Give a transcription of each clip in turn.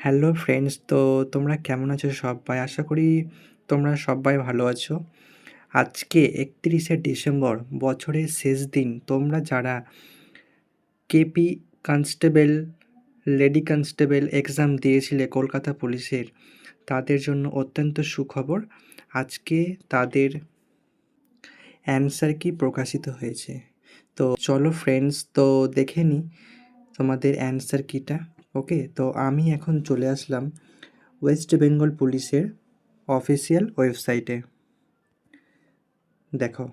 Hello friends, তো তোমরা কেমন আছো সবাই? আশা করি তোমরা সবাই ভালো আছো। আজকে 31শে ডিসেম্বর, বছরের শেষ দিন। তোমরা যারা KP constable, lady constable exam দিয়েছিলে কলকাতা পুলিশের, তাদের জন্য অত্যন্ত সুখবর। আজকে তাদের অ্যান্সার কি প্রকাশিত হয়েছে। তো চলো ফ্রেন্ডস, তো দেখে নিই তোমাদের অ্যান্সার কিটা। ওকে, তো আমি এখন চলে আসলাম ওয়েস্ট বেঙ্গল পুলিশের অফিসিয়াল ওয়েবসাইটে। দেখো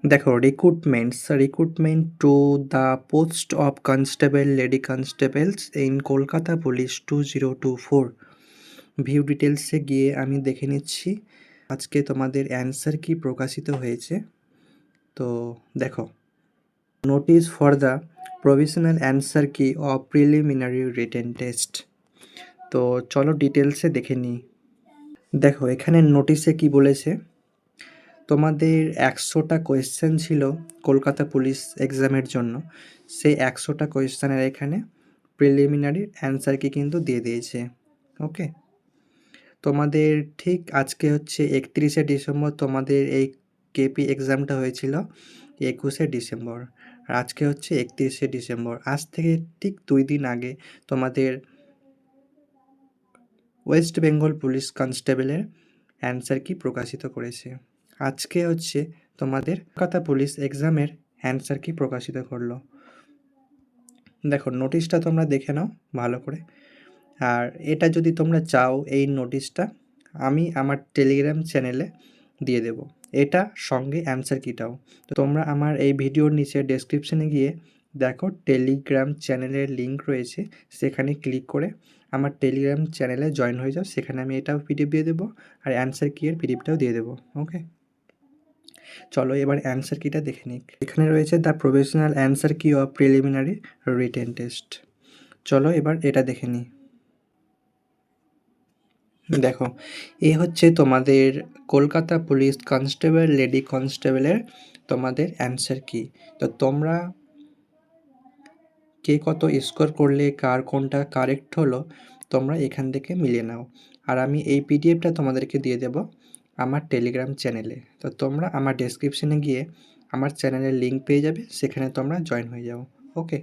দেখো recruitment to the post of constable, lady constables in Kolkata police 2024। View ডিটেলসে গিয়ে আমি দেখে নিচ্ছি আজকে তোমাদের অ্যান্সার কি প্রকাশিত হয়েছে। তো দেখো, notice for the provisional answer কি অফ প্রিলিমিনারি রিটেন টেস্ট। তো চলো ডিটেলসে দেখে নিই। দেখো এখানে নোটিশে কি বলেছে, তোমাদের 100টা কোয়েশ্চেন ছিল কলকাতা পুলিশ এক্সামের জন্য। সেই 100টা কোয়েশ্চেনের এখানে প্রিলিমিনারি অ্যান্সার কি কিন্তু দিয়ে দিয়েছে। ওকে, তোমাদের ঠিক আজকে হচ্ছে 31শে ডিসেম্বর, তোমাদের এই কেপি এক্সামটা হয়েছিল 21শে ডিসেম্বর, আর আজকে হচ্ছে 31শে ডিসেম্বর। আজ থেকে ঠিক 2 দিন আগে তোমাদের ওয়েস্ট বেঙ্গল পুলিশ কনস্টেবলের অ্যান্সার কি প্রকাশিত করেছে। আজকে হচ্ছে তোমাদের কলকাতা পুলিশ এক্সামের অ্যান্সার কি প্রকাশিত করলো। দেখো নোটিশটা তোমরা দেখে নাও ভালো করে। আর এটা যদি তোমরা চাও, এই নোটিশটা আমি আমার টেলিগ্রাম চ্যানেলে দিয়ে দেব, এটা সঙ্গে অ্যান্সার কিটাও। তো তোমরা আমার এই ভিডিওর নিচে ডেসক্রিপশনে গিয়ে দেখো, টেলিগ্রাম চ্যানেলের লিঙ্ক রয়েছে, সেখানে ক্লিক করে আমার টেলিগ্রাম চ্যানেলে জয়েন হয়ে যাও। সেখানে আমি এটাও পিডিএফ দিয়ে দেবো, আর অ্যান্সার কি এর পিডিএফটাও দিয়ে দেবো। ওকে, চলো এবার অ্যান্সার কিটা দেখে নিক। এখানে রয়েছে দ্য প্রফেশনাল অ্যান্সার কি অফ প্রিলিমিনারি রিটেন টেস্ট। চলো এবার এটা দেখে নিই। দেখো, এ হচ্ছে তোমাদের কলকাতা পুলিশ কনস্টেবল, লেডি কনস্টেবলের তোমাদের অ্যান্সার কি। তো তোমরা কে কত স্কোর করলে, কার কোনটা কারেক্ট হলো, তোমরা এখান থেকে মিলিয়ে নাও। আর আমি এই পিডিএফটা তোমাদেরকে দিয়ে দেব আমার টেলিগ্রাম চ্যানেলে। তো তোমরা আমার ডেসক্রিপশনে গিয়ে আমার চ্যানেলের লিঙ্ক পেয়ে যাবে, সেখানে তোমরা জয়েন হয়ে যাও। ওকে।